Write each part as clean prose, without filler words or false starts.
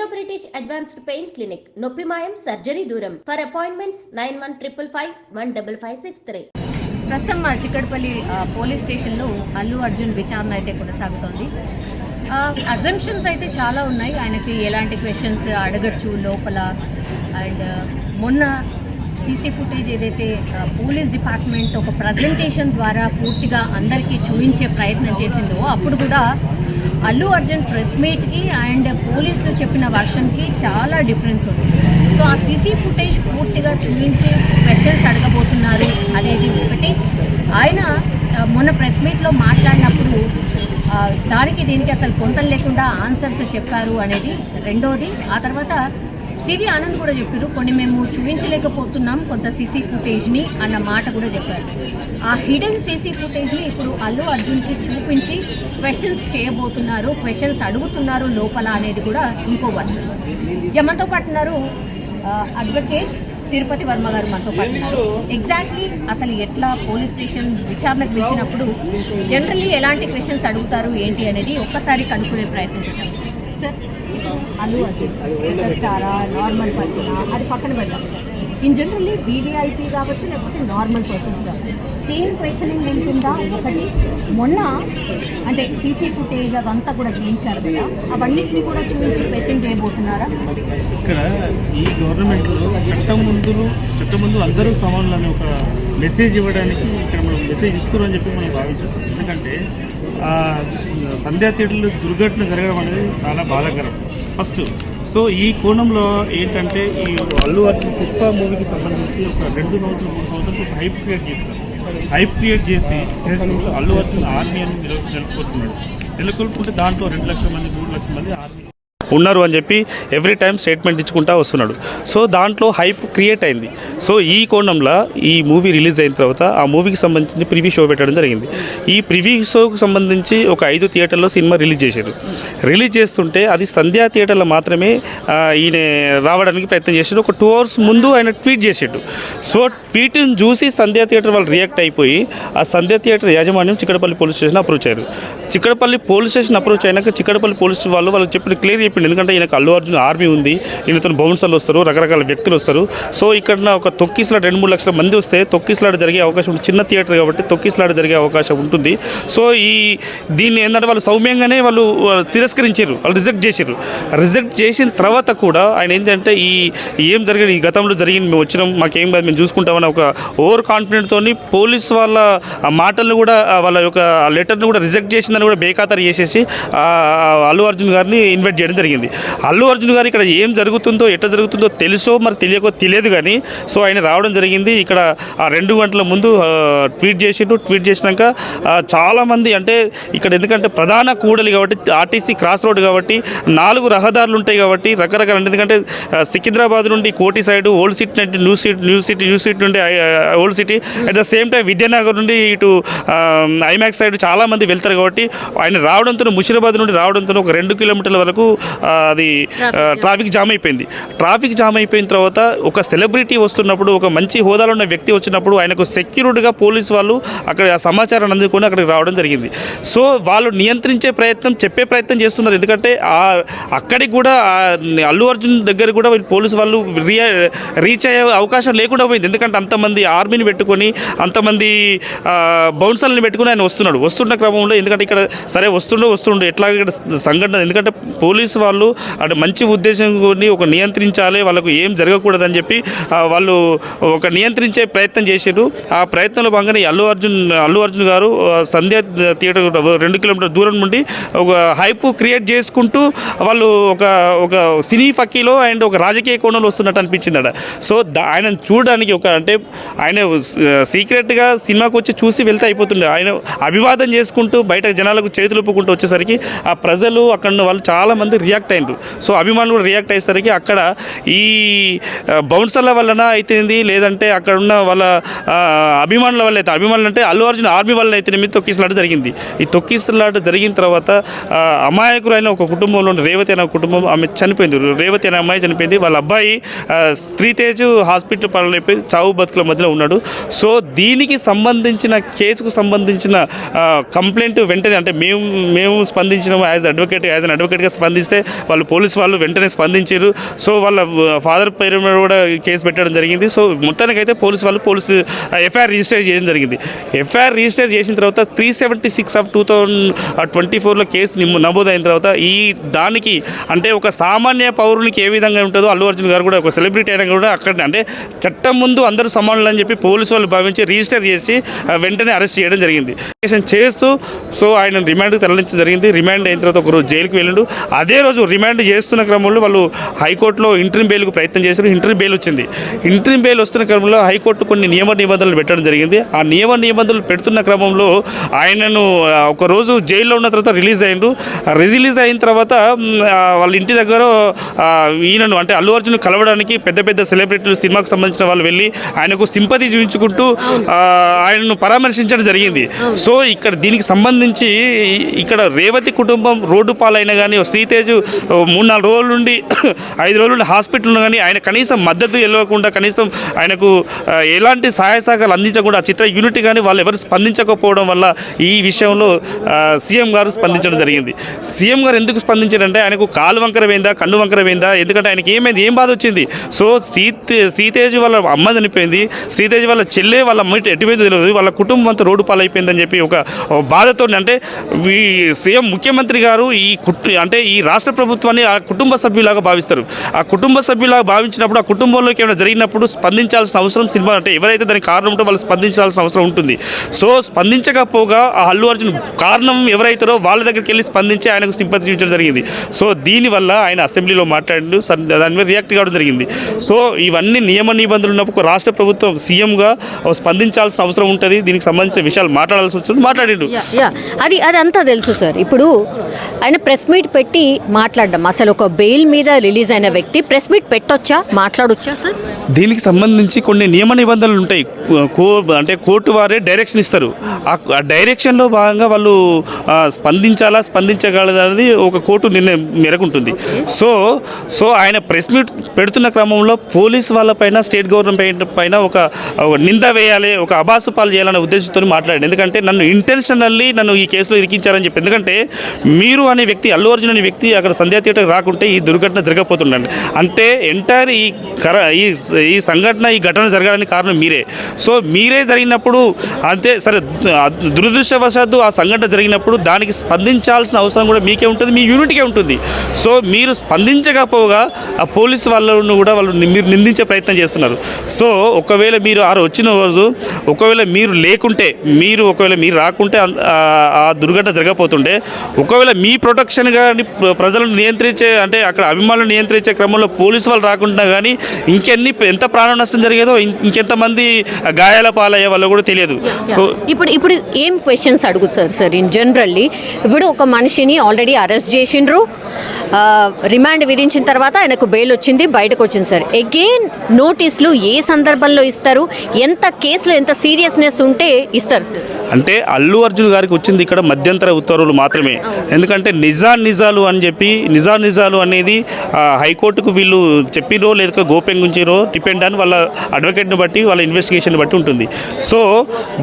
Indo British advanced pain clinic నొప్పిమాయం surgery దూరం for appointments 9155515563. ప్రస్తుతం చిక్కడపల్లి పోలీస్ స్టేషన్లో అల్లు అర్జున్ విచారణ అయితే కొనసాగుతోంది. అజంప్షన్స్ అయితే చాలా ఉన్నాయి, ఆయనకి ఎలాంటి క్వశ్చన్స్ అడగచ్చు లోపల. అండ్ మొన్న సీసీ ఫుటేజ్ ఏదైతే పోలీస్ డిపార్ట్మెంట్ ఒక ప్రజెంటేషన్ ద్వారా పూర్తిగా అందరికీ చూపించే ప్రయత్నం చేసిందో అప్పుడు కూడా అల్లు అర్జున్ ప్రెస్ మీట్కి అండ్ పోలీసులు చెప్పిన వర్షన్కి చాలా డిఫరెన్స్ ఉంది. సో ఆ సీసీ ఫుటేజ్ పూర్తిగా చూపించి క్వశ్చన్స్ అడగబోతున్నారు అనేది ఒకటి. ఆయన మొన్న ప్రెస్ మీట్లో మాట్లాడినప్పుడు దానికి దీనికి అసలు పొంతం లేకుండా ఆన్సర్స్ చెప్పారు అనేది రెండోది. ఆ తర్వాత సివి ఆనంద్ కూడా చెప్పారు, కొన్ని మేము చూపించలేకపోతున్నాం కొంత సీసీ ఫుటేజ్ని అన్న మాట కూడా చెప్పారు. ఆ హిడెన్ సీసీ ఫుటేజ్ని ఇప్పుడు అల్లు అర్జున్కి చూపించి క్వశ్చన్స్ చేయబోతున్నారు, క్వశ్చన్స్ అడుగుతున్నారు లోపల అనేది కూడా ఇంకో వర్షం. మనతో పాటు ఉన్నారు అడ్వకేట్ తిరుపతి వర్మ గారు మనతో పాటు. ఎగ్జాక్ట్లీ అసలు ఎట్లా పోలీస్ స్టేషన్ విచారణకు పిలిచినప్పుడు జనరల్లీ ఎలాంటి క్వశ్చన్స్ అడుగుతారు ఏంటి అనేది ఒక్కసారి కనుక్కునే ప్రయత్నం చేద్దాం. సార్, అల్లు అర్జున్ స్టారా నార్మల్ పర్సనా అది పక్కన పెడతాం సార్. ఇన్ జనరల్లీ వీవీఐపీ కావచ్చు లేకపోతే నార్మల్ పర్సన్స్ కావచ్చు, సేమ్ క్వశ్చనింగ్ ఉంటుందా? ఒకటి మొన్న అంటే సీసీ ఫుటేజ్ అదంతా కూడా చూపించారు కదా, అవన్నిటిని కూడా చూపించి క్వశ్చన్ చేయబోతున్నారా? ఇక్కడ ఈ గవర్నమెంట్లో చట్టం ముందు అందరూ సమానులు అనే ఒక మెసేజ్ ఇవ్వడానికి ఇక్కడ మనం మెసేజ్ ఇస్తున్నాం అని చెప్పి మనం భావించాం. ఎందుకంటే సంధ్యా థియేటర్లో దుర్ఘటన జరగడం అనేది చాలా బాధాకరం ఫస్ట్. సో ఈ కోణంలో ఏంటంటే ఈ అల్లు అర్జున్ పుష్ప మూవీకి సంబంధించి ఒక 2 సంవత్సరాలు 3 సంవత్సరాలు హైప్ క్రియేట్ చేస్తారు. హైప్ క్రియేట్ చేసి అల్లు అర్జున్ ఆర్మీ అని నెలకొల్పుతున్నాడు. నెలకొల్పుకుంటే దాంట్లో 2 లక్షల మంది 3 లక్షల మంది ఆర్మీ ఉన్నారు అని చెప్పి ఎవ్రీ టైం స్టేట్మెంట్ ఇచ్చుకుంటూ వస్తున్నాడు. సో దాంట్లో హైప్ క్రియేట్ అయింది. సో ఈ కోణంలో ఈ మూవీ రిలీజ్ అయిన తర్వాత ఆ మూవీకి సంబంధించి ప్రివ్యూ షో పెట్టడం జరిగింది. ఈ ప్రివ్యూ షోకు సంబంధించి ఒక 5 థియేటర్లో సినిమా రిలీజ్ చేశారు. రిలీజ్ చేస్తుంటే అది సంధ్యా థియేటర్లో మాత్రమే ఈయన రావడానికి ప్రయత్నం చేశాడు. ఒక 2 అవర్స్ ముందు ఆయన ట్వీట్ చేసాడు. సో ట్వీట్ని చూసి సంధ్యా థియేటర్ వాళ్ళు రియాక్ట్ అయిపోయి ఆ సంధ్యా థియేటర్ యాజమాన్యం చిక్కడపల్లి పోలీస్ స్టేషన్ అప్రోచ్ అయ్యారు. చిక్కడపల్లి పోలీస్ స్టేషన్ అప్రోచ్ అయినాక చిక్కడపల్లి పోలీస్ వాళ్ళకి చెప్పిన క్లియర్ చెప్పింది. ఎందుకంటే ఈయనకు అల్లు అర్జున్ ఆర్మీ ఉంది, ఈయనతో బౌన్సర్లు వస్తారు, రకరకాల వ్యక్తులు వస్తారు. సో ఇక్కడ ఒక తొక్కిసలాట 2-3 లక్షల మంది వస్తే తొక్కిసలాట జరిగే అవకాశం ఉంటుంది. చిన్న థియేటర్ కాబట్టి తొక్కిసలాట జరిగే అవకాశం ఉంటుంది. సో దీన్ని ఏంటంటే వాళ్ళు సౌమ్యంగానే వాళ్ళు తిరస్కరించారు, వాళ్ళు రిజెక్ట్ చేశారు. రిజెక్ట్ చేసిన తర్వాత కూడా ఆయన ఏంటంటే ఏం జరిగింది, ఈ గతంలో జరిగింది, మేము వచ్చినాం, మాకేం కాదు, మేము చూసుకుంటామని ఒక ఓవర్ కాన్ఫిడెంట్తో పోలీస్ వాళ్ళ మాటలను కూడా వాళ్ళ యొక్క లెటర్ని కూడా రిజెక్ట్ చేసిందని కూడా బేఖాతరు చేసేసి అల్లు అర్జున్ గారిని ఇన్వైట్ చేయడం జరిగింది. అల్లు అర్జున్ గారు ఇక్కడ ఏం జరుగుతుందో ఎట్లా జరుగుతుందో తెలుసో మరి తెలియదు కానీ సో ఆయన రావడం జరిగింది. ఇక్కడ ఆ 2 గంటల ముందు ట్వీట్ చేసిండు. ట్వీట్ చేసినాక చాలామంది అంటే ఇక్కడ ఎందుకంటే ప్రధాన కూడలి కాబట్టి ఆర్టీసీ క్రాస్ రోడ్ కాబట్టి 4 రహదారులు ఉంటాయి కాబట్టి రకరకాల, ఎందుకంటే సికింద్రాబాద్ నుండి కోటి సైడ్ ఓల్డ్ సిటీ నుండి న్యూ సిటీ నుండి old city, at the same time Vidyanagar నుండి ఇటు ఐమాక్స్ సైడ్ చాలామంది వెళ్తారు కాబట్టి ఆయన రావడంతో ముషిరాబాద్ నుండి రావడంతో ఒక 2 కిలోమీటర్ల వరకు అది ట్రాఫిక్ జామ్ అయిపోయింది. ట్రాఫిక్ జామ్ అయిపోయిన తర్వాత ఒక సెలబ్రిటీ వస్తున్నప్పుడు, ఒక మంచి హోదాలో ఉన్న వ్యక్తి వచ్చినప్పుడు ఆయనకు సెక్యూరిటీగా పోలీసు వాళ్ళు అక్కడ ఆ సమాచారాన్ని అందుకొని అక్కడికి రావడం జరిగింది. సో వాళ్ళు నియంత్రించే ప్రయత్నం, చెప్పే ప్రయత్నం చేస్తున్నారు. ఎందుకంటే అక్కడికి కూడా అల్లు అర్జున్ దగ్గర కూడా పోలీసు వాళ్ళు రీచ్ అయ్యే అవకాశం లేకుండా పోయింది. ఎందుకంటే అంతమంది ఆర్మీని పెట్టుకొని అంతమంది బౌన్సర్లను పెట్టుకుని ఆయన వస్తున్న క్రమంలో, ఎందుకంటే ఇక్కడ సరే వస్తుండే ఎట్లా ఇక్కడ సంఘటన, ఎందుకంటే పోలీసు వాళ్ళు అంటే మంచి ఉద్దేశం కొని ఒక నియంత్రించాలి, వాళ్ళకు ఏం జరగకూడదని చెప్పి వాళ్ళు ఒక నియంత్రించే ప్రయత్నం చేశారు. ఆ ప్రయత్నంలో భాగంగానే అల్లు అర్జున్ గారు సంధ్యా థియేటర్ 2 కిలోమీటర్ల దూరం నుండి ఒక హైప్ క్రియేట్ చేసుకుంటూ వాళ్ళు ఒక సినీ ఫక్కీలో అండ్ ఒక రాజకీయ కోణంలో వస్తున్నట్టు అనిపించిందట. సో ఆయన చూడడానికి అంటే ఆయన సీక్రెట్గా సినిమాకి వచ్చి చూసి వెళ్తే అయిపోతుండే, ఆయన అభివాదం చేసుకుంటూ బయట జనాలకు చేతులు ఒప్పుకుంటూ వచ్చేసరికి ఆ ప్రజలు అక్కడ వాళ్ళు చాలామంది రియాక్ట్ అయినారు. సో అభిమానులు కూడా రియాక్ట్ అయ్యేసరికి అక్కడ ఈ బౌన్సర్ల వలన అయితేంది, లేదంటే అక్కడ ఉన్న వాళ్ళ అభిమానుల వల్ల అయితే, అభిమానులు అంటే అల్లు అర్జున్ ఆర్మీ వల్ల అయితే మీద తొక్కిసలాట జరిగింది. ఈ తొక్కిసలాట జరిగిన తర్వాత అమాయకులైన ఒక కుటుంబంలో రేవతి అనే కుటుంబం, ఆమె చనిపోయింది. రేవతి అనే అమ్మాయి చనిపోయింది. వాళ్ళ అబ్బాయి శ్రీతేజ్ హాస్పిటల్ పాలైపోయి చావు బతుకుల మధ్యలో ఉన్నాడు. సో దీనికి సంబంధించిన కేసుకు సంబంధించిన కంప్లైంట్ వెంటనే అంటే మేము స్పందించినాము యాజ్ అన్ అడ్వకేట్గా స్పందిస్తే వాళ్ళు పోలీసు వాళ్ళు వెంటనే స్పందించారు. సో వాళ్ళ ఫాదర్ పేరు మీద కూడా కేసు పెట్టడం జరిగింది. సో మొత్తానికైతే పోలీసు ఎఫ్ఐఆర్ రిజిస్టర్ చేయడం జరిగింది. ఎఫ్ఐఆర్ రిజిస్టర్ చేసిన తర్వాత 376/2024లో కేసు నమోదైన తర్వాత ఈ దానికి అంటే ఒక సామాన్య పౌరునికి ఏ విధంగా ఉంటుందో అల్లు అర్జున్ గారు కూడా ఒక సెలబ్రిటీ అయినా కూడా అక్కడ అంటే చట్టం ముందు అందరూ సమానులు అని చెప్పి పోలీసు వాళ్ళు భావించి రిజిస్టర్ చేసి వెంటనే అరెస్ట్ చేయడం జరిగింది. చేస్తూ సో ఆయన రిమాండ్కి తరలించడం జరిగింది. రిమాండ్ అయిన తర్వాత ఒకరోజు జైలుకి వెళ్ళిండు. అదే రోజు రిమాండ్ చేస్తున్న క్రమంలో వాళ్ళు హైకోర్టులో ఇంటర్వ్యూ బెయిల్కు ప్రయత్నం చేశారు. ఇంటర్వ్యూ బెయిల్ వచ్చింది. ఇంటర్వ్యూ బెయిల్ వస్తున్న క్రమంలో హైకోర్టు కొన్ని నియమ నిబంధనలు పెట్టడం జరిగింది. ఆ నియమ నిబంధనలు పెడుతున్న క్రమంలో ఆయనను ఒకరోజు జైల్లో ఉన్న తర్వాత రిలీజ్ అయిన తర్వాత వాళ్ళ ఇంటి దగ్గర ఈయనను అంటే అల్లు అర్జున్ కలవడానికి పెద్ద పెద్ద సెలబ్రిటీలు సినిమాకు సంబంధించిన వాళ్ళు వెళ్ళి ఆయనకు సింపతి చూపించుకుంటూ ఆయనను పరామర్శించడం జరిగింది. సో ఇక్కడ దీనికి సంబంధించి ఇక్కడ రేవతి కుటుంబం రోడ్డు పాలైన కానీ శ్రీతేజ్ 3-4 రోజుల నుండి 5 రోజుల నుండి హాస్పిటల్ కానీ ఆయన కనీసం మద్దతు ఇవ్వకుండా కనీసం ఆయనకు ఎలాంటి సహాయ సహకారాలు అందించకుండా చిత్ర యూనిట్ కానీ వాళ్ళు ఎవరు స్పందించకపోవడం వల్ల ఈ విషయంలో సీఎం గారు స్పందించడం జరిగింది. సీఎం గారు ఎందుకు స్పందించారంటే ఆయనకు కాలు వంకర పోయిందా, కన్ను వంకర పోయిందా, ఎందుకంటే ఆయనకి ఏమైంది, ఏం బాధ వచ్చింది. సో శ్రీతేజ్ వాళ్ళ అమ్మ చనిపోయింది, శ్రీతేజ్ వాళ్ళ చెల్లె వాళ్ళ అమ్మ ఎటుపోయిందో తెలియదు, వాళ్ళ కుటుంబం అంతా రోడ్డు పాలైపోయిందని చెప్పి ఒక బాధతో అంటే ఈ సీఎం ముఖ్యమంత్రి గారు ఈ రాష్ట్ర ప్రభుత్వాన్ని ఆ కుటుంబ సభ్యులాగా భావిస్తారు. ఆ కుటుంబ సభ్యులాగా భావించినప్పుడు ఆ కుటుంబంలోకి ఏమైనా జరిగినప్పుడు స్పందించాల్సిన అవసరం సినిమా అంటే ఎవరైతే దానికి కారణం ఉంటో వాళ్ళు స్పందించాల్సిన అవసరం ఉంటుంది. సో స్పందించకపోగా ఆ అల్లు అర్జున్ కారణం ఎవరైతారో వాళ్ళ దగ్గరికి వెళ్ళి స్పందించి ఆయనకు సింపతి చూపించడం జరిగింది. సో దీనివల్ల ఆయన అసెంబ్లీలో మాట్లాడి దాని మీద రియాక్ట్ కావడం జరిగింది. సో ఇవన్నీ నియమ నిబంధనలు ఉన్నప్పుడు రాష్ట్ర ప్రభుత్వం సీఎంగా స్పందించాల్సిన అవసరం ఉంటుంది. దీనికి సంబంధించిన విషయాలు మాట్లాడాల్సి వచ్చింది, మాట్లాడిండు. అది అంతా తెలుసు సార్. ఇప్పుడు ఆయన ప్రెస్ మీట్ పెట్టి మాట్లాడడం, అసలు ఒక బెయిల్ మీద రిలీజ్ అయిన వ్యక్తి ప్రెస్ మీట్ పెట్టొచ్చా, మాట్లాడొచ్చా సార్? దీనికి సంబంధించి కొన్ని నియమ నిబంధనలు ఉంటాయి. అంటే కోర్టు వారే డైరెక్షన్ ఇస్తారు. ఆ డైరెక్షన్లో భాగంగా వాళ్ళు స్పందించగలదనేది ఒక కోర్టు నిర్ణయం మేరకు ఉంటుంది. సో ఆయన ప్రెస్ మీట్ పెడుతున్న క్రమంలో పోలీస్ వాళ్ళపైన స్టేట్ గవర్నమెంట్ పైన ఒక నింద వేయాలి, ఒక అబాసు పాలు చేయాలనే ఉద్దేశంతో మాట్లాడాడు. ఎందుకంటే నన్ను ఇంటెన్షనల్లీ ఈ కేసులో ఇరికించారని చెప్పి. ఎందుకంటే మీరు అనే వ్యక్తి, అల్లు అర్జున్ అనే వ్యక్తి అక్కడ సంధ్యా థియేటర్ రాకుంటే ఈ దుర్ఘటన జరగకపోతుండండి. అంటే ఎంటైర్ ఈ సంఘటన, ఈ ఘటన జరగడానికి కారణం మీరే. సో మీరే జరిగినప్పుడు అంతే సరే, దురదృష్టవశాత్తు ఆ సంఘటన జరిగినప్పుడు దానికి స్పందించాల్సిన అవసరం కూడా మీకే ఉంటుంది, మీ యూనిట్కే ఉంటుంది. సో మీరు స్పందించకపోగా ఆ పోలీసు వాళ్ళను కూడా మీరు నిందించే ప్రయత్నం చేస్తున్నారు. సో ఒకవేళ మీరు వచ్చిన రోజు ఒకవేళ మీరు లేకుంటే, ఒకవేళ మీరు రాకుంటే ఆ దుర్ఘటన జరగకపోతుండే, ఒకవేళ మీ ప్రొటెక్షన్ కానీ ప్రజలను నియంత్రించే అంటే అక్కడ అభిమానులను నియంత్రించే క్రమంలో పోలీసు వాళ్ళు రాకుండా కానీ ఎంత ప్రాణ నష్టం జరిగేదో, ఇంకెంతమంది గాయాల పాలయ్యే వాళ్ళు కూడా తెలియదు. సో ఇప్పుడు ఏం క్వశ్చన్స్ అడుగుతారు సార్ ఇన్ జనరల్లీ? ఇప్పుడు ఒక మనిషిని ఆల్రెడీ అరెస్ట్ చేసిండ్రు, రిమాండ్ విధించిన తర్వాత ఆయనకు బెయిల్ వచ్చింది, బయటకు వచ్చింది సార్. అగైన్ నోటీసులు ఏ సందర్భంలో ఇస్తారు, ఎంత కేసులో ఎంత సీరియస్నెస్ ఉంటే ఇస్తారు సార్? అంటే అల్లు అర్జున్ గారికి వచ్చింది ఇక్కడ మధ్యంతర ఉత్తర్వులు మాత్రమే. ఎందుకంటే నిజాలు అని చెప్పి నిజాలు అనేది హైకోర్టుకు వీళ్ళు చెప్పిరో లేదా గోప్యంగా ఉంచిరో డిపెండ్ అని వాళ్ళ అడ్వకేట్ని బట్టి, వాళ్ళ ఇన్వెస్టిగేషన్ బట్టి ఉంటుంది. సో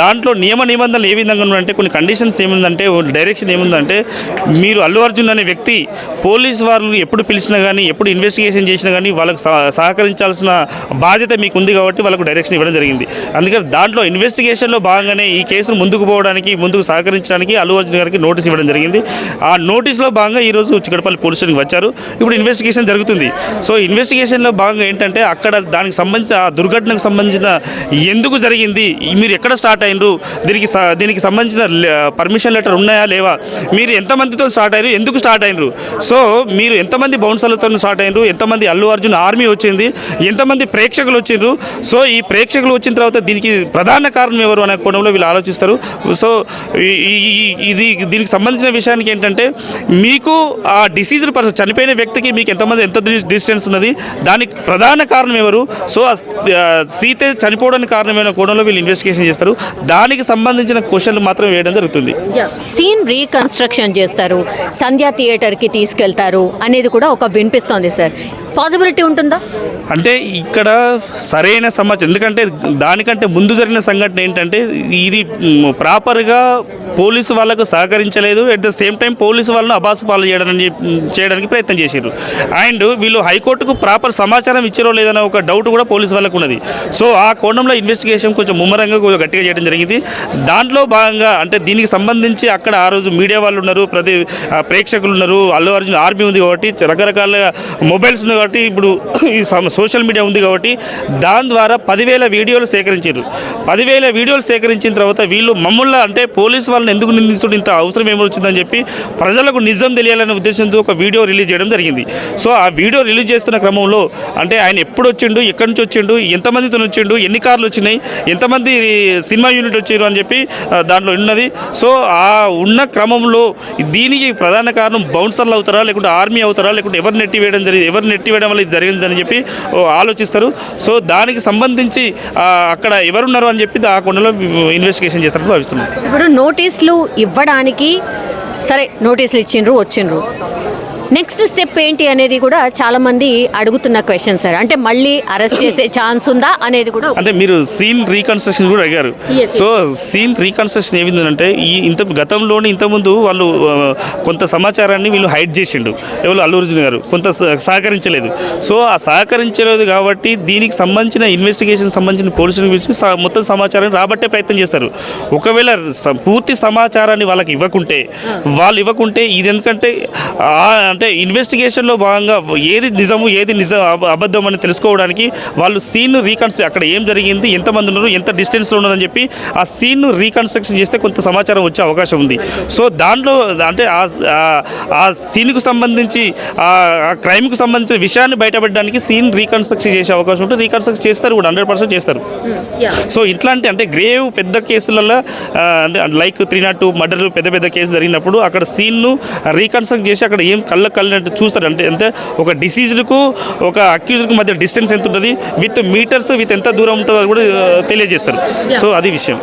దాంట్లో నియమ నిబంధనలు ఏ విధంగా ఉన్నాయంటే కొన్ని కండిషన్స్ ఏముందంటే, డైరెక్షన్ ఏముందంటే, మీరు అల్లు అర్జున్ అనే వ్యక్తి పోలీస్ వాళ్ళు ఎప్పుడు పిలిచినా కానీ, ఎప్పుడు ఇన్వెస్టిగేషన్ చేసినా కానీ వాళ్ళకు సహకరించాల్సిన బాధ్యత మీకు ఉంది కాబట్టి వాళ్ళకు డైరెక్షన్ ఇవ్వడం జరిగింది. అందుకని దాంట్లో ఇన్వెస్టిగేషన్లో భాగంగానే ఈ కేసును ముందుకు పోవడానికి, ముందుకు సహకరించడానికి అల్లు అర్జున్ గారికి నోటీస్ ఇవ్వడం జరిగింది. ఆ నోటీస్లో భాగంగా ఈరోజు చిక్కడపల్లి పోలీస్ స్టేషన్కి వచ్చారు. ఇప్పుడు ఇన్వెస్టిగేషన్ జరుగుతుంది. సో ఇన్వెస్టిగేషన్లో భాగంగా ఏంటంటే అక్కడ దానికి సంబంధించిన ఆ దుర్ఘటనకు సంబంధించిన ఎందుకు జరిగింది, మీరు ఎక్కడ స్టార్ట్ అయినరు, దీనికి సంబంధించిన పర్మిషన్ లెటర్ ఉన్నాయా లేవా, మీరు ఎంతమందితో స్టార్ట్ అయ్యారు, ఎందుకు స్టార్ట్ అయినరు, సో మీరు ఎంతమంది బౌన్సర్లతో స్టార్ట్ అయినరు, ఎంతమంది అల్లు అర్జున్ ఆర్మీ వచ్చింది, ఎంతమంది ప్రేక్షకులు వచ్చిండ్రు, సో ఈ ప్రేక్షకులు వచ్చిన తర్వాత దీనికి ప్రధాన కారణం ఎవరు అనే కోణంలో వీళ్ళు ఆలోచిస్తారు. సో దీనికి సంబంధించిన విషయానికి ఏంటంటే, మీకు ఆ డిసీజ్డ్ పర్సన్ చనిపోయిన వ్యక్తికి మీకు ఎంత డిస్టెన్స్ ఉన్నది, దానికి ప్రధాన కారణం ఎవరు, సో శ్రీతేజ్ చనిపోవడానికి కారణమైన కోణంలో వీళ్ళు ఇన్వెస్టిగేషన్ చేస్తారు. దానికి సంబంధించిన క్వశ్చన్లు మాత్రం వేయడం జరుగుతుంది. సీన్ రీకన్స్ట్రక్షన్ చేస్తారు, సంధ్యా థియేటర్కి తీసుకెళ్తారు అనేది కూడా ఒక వినిపిస్తోంది సార్. పాసిబిలిటీ ఉంటుందా? అంటే ఇక్కడ సరైన సమాచారం, ఎందుకంటే దానికంటే ముందు జరిగిన సంఘటన ఏంటంటే ఇది ప్రాపర్గా పోలీసు వాళ్ళకు సహకరించలేదు. At the same time police వాళ్ళను అబాసు పాలు చేయడానికి ప్రయత్నం చేశారు. అండ్ వీళ్ళు హైకోర్టుకు ప్రాపర్ సమాచారం ఇచ్చారో లేదన్న ఒక డౌట్ కూడా పోలీసు వాళ్ళకు ఉన్నది. సో ఆ కోణంలో ఇన్వెస్టిగేషన్ కొంచెం ముమ్మరంగా కొంచెం గట్టిగా చేయడం జరిగింది. దాంట్లో భాగంగా అంటే దీనికి సంబంధించి అక్కడ ఆ రోజు మీడియా వాళ్ళు ఉన్నారు, ప్రేక్షకులు ఉన్నారు, అల్లు అర్జున్ ఆర్మీ ఉంది కాబట్టి రకరకాల మొబైల్స్ ఉంది కాబట్టి ఇప్పుడు ఈ సోషల్ మీడియా ఉంది కాబట్టి దాని ద్వారా 10,000 వీడియోలు సేకరించారు. 10,000 వీడియోలు సేకరించిన తర్వాత వీళ్ళు మమ్మల్ని అంటే పోలీసు వాళ్ళని ఎందుకు నిందిస్తుడు, ఇంత అవసరం ఏమొచ్చిందని చెప్పి ప్రజలకు నిజం తెలియాలనే ఉద్దేశంతో ఒక వీడియో రిలీజ్ చేయడం జరిగింది. సో ఆ వీడియో రిలీజ్ చేస్తున్న క్రమంలో అంటే ఆయన ఎప్పుడు వచ్చిండు, ఎక్కడి నుంచి వచ్చిండు, ఎంతమందితో వచ్చిండు, ఎన్ని కార్లు వచ్చినాయి, ఎంతమంది సినిమా యూనిట్ వచ్చారు అని చెప్పి దాంట్లో ఉన్నది. సో ఆ ఉన్న క్రమంలో దీనికి ప్రధాన కారణం బౌన్సర్లు అవుతారా, లేకుంటే ఆర్మీ అవుతారా, లేకుంటే ఎవరు నెట్టివేయడం వల్ల ఇది జరిగిందని చెప్పి ఆలోచిస్తారు. సో దానికి సంబంధించి అక్కడ ఎవరున్నారు అని చెప్పి ఆ కొండలో ఇన్వెస్టిగేషన్ చేస్తారని భావిస్తున్నాం. ఇప్పుడు నోటీసులు ఇవ్వడానికి సరే నోటీసులు వచ్చిండ్రు నెక్స్ట్ స్టెప్ ఏంటి అనేది కూడా చాలా మంది అడుగుతున్న క్వశ్చన్ సార్. అంటే మళ్ళీ అరెస్ట్ చేసే ఛాన్స్ ఉందా అనేది కూడా. అంటే మీరు సీన్ రీకన్స్ట్రక్షన్ కూడా అడిగారు. సో సీన్ రీకన్స్ట్రక్షన్ ఏమిందంటే గతంలోనే ఇంతకుముందు వాళ్ళు కొంత సమాచారాన్ని వీళ్ళు హైడ్ చేసిండు, ఎవరు అల్లు అర్జున్ గారు కొంత సహకరించలేదు. సో ఆ సహకరించలేదు కాబట్టి దీనికి సంబంధించిన ఇన్వెస్టిగేషన్ సంబంధించిన పోలీసుల గురించి మొత్తం సమాచారాన్ని రాబట్టే ప్రయత్నం చేస్తారు. ఒకవేళ పూర్తి సమాచారాన్ని వాళ్ళకి ఇవ్వకుంటే ఇది ఎందుకంటే అంటే ఇన్వెస్టిగేషన్లో భాగంగా ఏది నిజము ఏది అబద్ధం అని తెలుసుకోవడానికి వాళ్ళు సీన్ రీకన్స్ట్రక్షన్ అక్కడ ఏం జరిగింది, ఎంతమంది ఉన్నారు, ఎంత డిస్టెన్స్లో ఉన్నారని చెప్పి ఆ సీన్ రీకన్స్ట్రక్షన్ చేస్తే కొంత సమాచారం వచ్చే అవకాశం ఉంది. సో దాంట్లో అంటే ఆ సీన్కు సంబంధించి ఆ క్రైమ్కు సంబంధించిన విషయాన్ని బయటపెట్టడానికి సీన్ రీకన్స్ట్రక్షన్ చేసే అవకాశం ఉంటుంది. రీకన్స్ట్రక్ట్ చేస్తారు కూడా 100% చేస్తారు. సో ఇట్లాంటి అంటే గ్రేవ్ పెద్ద కేసులలో అంటే లైక్ 302 మర్డర్లు పెద్ద కేసు జరిగినప్పుడు అక్కడ సీన్ను రీకన్స్ట్రక్ట్ చేసి అక్కడ ఏం కళ్ళంటే చూస్తారు. అంటే ఒక డిసీజ్కు ఒక అక్యూజ్కు మధ్య డిస్టెన్స్ ఎంత ఉంటుంది, విత్ మీటర్స్ విత్ ఎంత దూరం ఉంటుందో కూడా తెలియజేస్తారు. సో అది విషయం.